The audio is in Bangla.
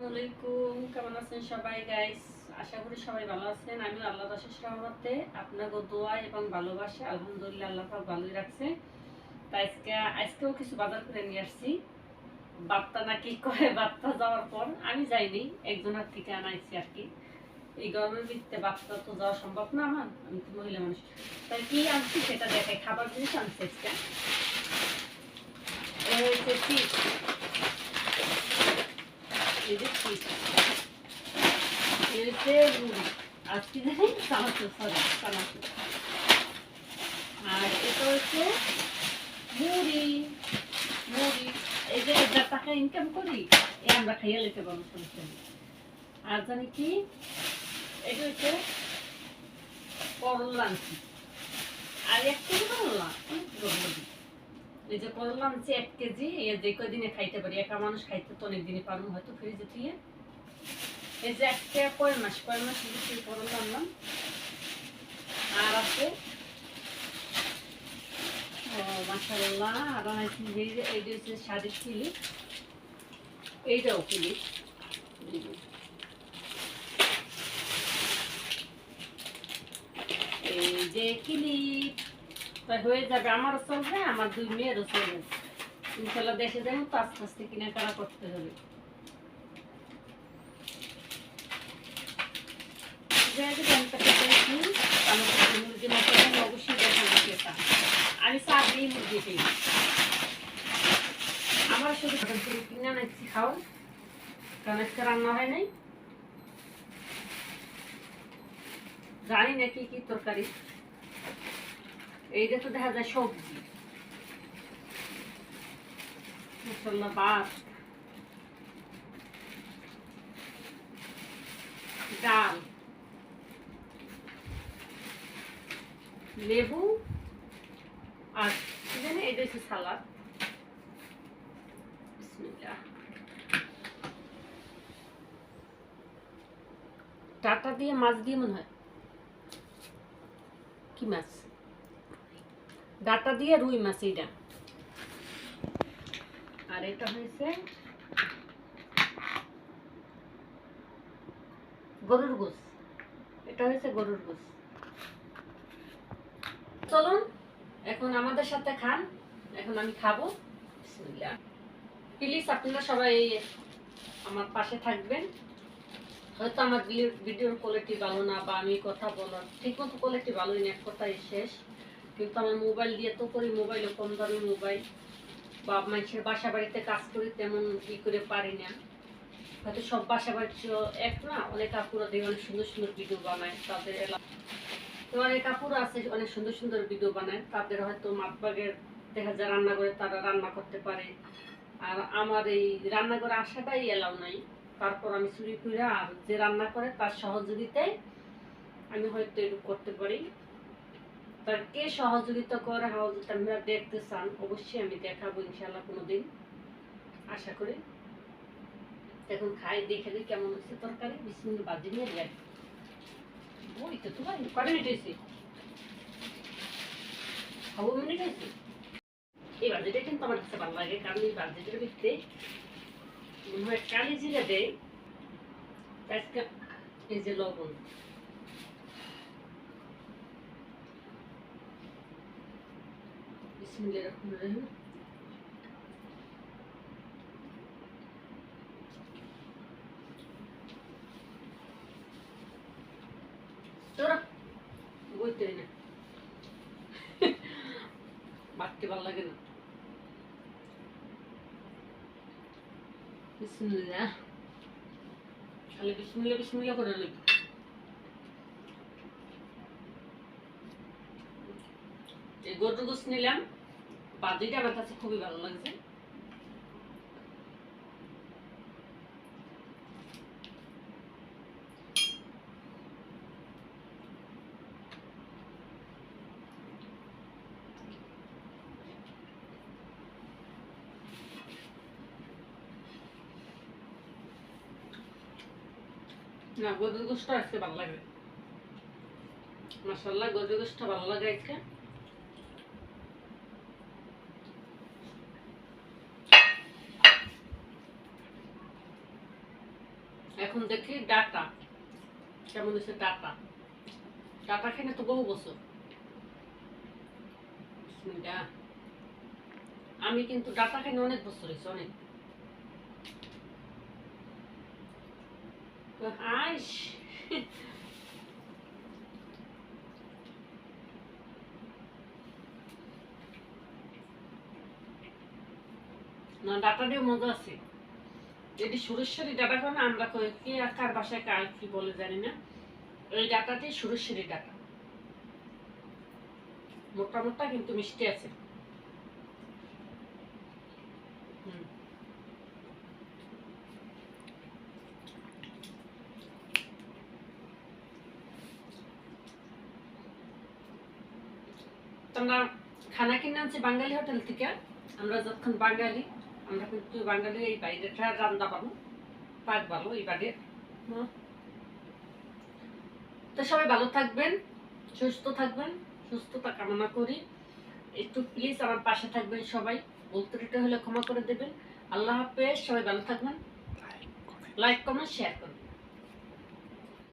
আসসালামাইকুম, কেমন আছেন সবাই গাইস? আশা করি সবাই ভালো আছেন। আমি আল্লাহর অশেষ রহমতে আপনাদের দোয়া এবং ভালোবাসা আলহামদুলিল্লাহ আল্লাহ পাক ভালোই রাখছে। তাই আজকেও কিছু বাজার করে নিয়ে আসছি। বাপ্তা নাকি কয় বাপ্তা যাওয়ার পর আমি যাইনি, একজনের থেকে আনাইছি আর কি। এই গরমের ভিত্তিতে বাপ্তা তো যাওয়া সম্ভব না আমার, আমি তো মহিলা মানুষ। তাই কি আনছি সেটা দেখাই। খাবার জিনিস আনছি আজকে। এই হচ্ছে চিপস, এই যে চিপস, আজকে জানি চানাচুর, সরি চানাচুর। আর এটা হচ্ছে মুড়ি। মুড়ি এই যে 1,000 টাকা ইনকাম করি, এই আমরা খাইয়া লেতে পারবো সমস্যা নেই। আর জানি কি, এটা হচ্ছে করলা আনছি। আর 1 কেজি করলা, এই যে করলা আনছি 1 কেজি, এই যে কদিনে খাইতে পারি, একা মানুষ খাইতে তো অনেক দিনে পারবো হয়তো ফ্রিজে দিয়ে। এই যে একটা কয় মাস বিক্রি করলাম আনলাম। আর আছে মাশাআল্লাহ, আর আছে এইটা হচ্ছে শাড়ির ক্লিপ, এইটাও ক্লিপ। এই যে ক্লিপ হয়ে যাবে, আমারও চলবে, আমার 2 মেয়েরও চলবে ইনশাল্লাহ। দেশে যাবো তো আস্তে আস্তে কেনাকাটা করতে হবে। অবশ্যই দেখাবো এটা। আমি চা দিই মুরগিকে, আমার শুধু কিনে আনাচ্ছি খাও, কারণ আজকে রান্না হয় নাই। জানি না কি কি তরকারি, এইটা তো দেখা যায় সবজি। মশলা ভাত, ডাল, লেবু, আর কি জানি এটা হচ্ছে সালাদ। বিসমিল্লাহ। ডাটা দিয়ে মাছ দিয়ে মনে হয়, কি মাছ, ডাটা দিয়ে রুই মাছ এইটা। আর এটা হয়েছে গরুর গোশ, এটা হয়েছে গরুর গোশ। চলুন এখন আমাদের সাথে খান, এখন আমি খাবো। বিসমিল্লাহ। প্লিজ আপনারা সবাই আমার পাশে থাকবেন। হয়তো আমার ভিডিওর কোয়ালিটি ভালো না, বা আমি কথা বলার ঠিক মতো কোয়ালিটি ভালোই না, কথাই শেষ। কিন্তু আমার মোবাইল দিয়ে তো করি, মোবাইলও কম দামি মোবাইল, বা মানুষের বাসা বাড়িতে কাজ করি, তেমন ই করে পারি না। হয়তো সব বাসা বাড়ি এক না, অনেক আপুরা দিয়ে অনেক সুন্দর সুন্দর ভিডিও বানায়, তাদের তো অনেক আপুরা আছে অনেক সুন্দর সুন্দর ভিডিও বানায়, তাদের হয়তো মাপবাগের দেখা যায় রান্না করে, তারা রান্না করতে পারে। আর আমার এই রান্না করে আসাটাই এলাও নাই। তারপর আমি চুরি করে, আর যে রান্না করে তার সহযোগিতায় আমি হয়তো একটু করতে পারি। তার কে সহযোগিতা করে, যদি আপনারা দেখতে চান অবশ্যই আমি দেখাবো ইনশাল্লাহ কোনোদিন, আশা করি। এখন খাই, দেখে দিই কেমন হচ্ছে তরকারি। বিসমিল্লাহ। বাজি নিয়ে যাই ওই তো তোমার কটা মিনিট হয়েছে, খাবো মিনিট হয়েছে। এই বাজিটা কিন্তু আমার কাছে ভালো লাগে, কারণ এই বাজিটার ভিতরে মনে হয় কালি জিরা দেয়। এই যে লবণ, বিসমিল্লাহির রহমানির রহিম। তোরা বইতে না বাড়তে ভালো লাগে না। বিসমিল্লাহ, খালি বিসমিল্লাহ বিসমিল্লাহ করে লাগবে। এই গরুর গোশ নিলাম, বাজিটা আমার কাছে খুবই ভালো লাগছে। না, গরুর গোশটা আজকে ভালো লাগে, মাশাআল্লাহ গরুর গোশটা ভালো লাগে আজকে। এখন দেখি ডাটা কেমন হচ্ছে। ডাটা ডাটা খেলে তো বহু বছর। বিসমিল্লাহ। আমি কিন্তু ডাটা খেলে অনেক বছর হয়েছে, অনেক। আইস না, ডাটা দিয়ে মজা আছে। এটি সুরেশ্বরী ডাটা খাও না, আমরা কই কি কার বাসায় কার কি বলে জানি না। এই ডাটাটি সুরেশ্বরী ডাটা, মোটা মোটা কিন্তু মিষ্টি আছে। আমরা খানা কিনে আনছি বাঙালি হোটেল থেকে। আমরা যখন বাঙালি, আমরা কিন্তু বাঙালি এই বাইরেটা রান্না পাবো, পাক ভালো এই বাড়ির। তো সবাই ভালো থাকবেন, সুস্থ থাকবেন, সুস্থতা কামনা করি। একটু প্লিজ আমার পাশে থাকবেন সবাই, ভুল ত্রুটি হলে ক্ষমা করে দেবেন। আল্লাহ হাফেজ, সবাই ভালো থাকবেন, লাইক কমেন্ট শেয়ার করবেন।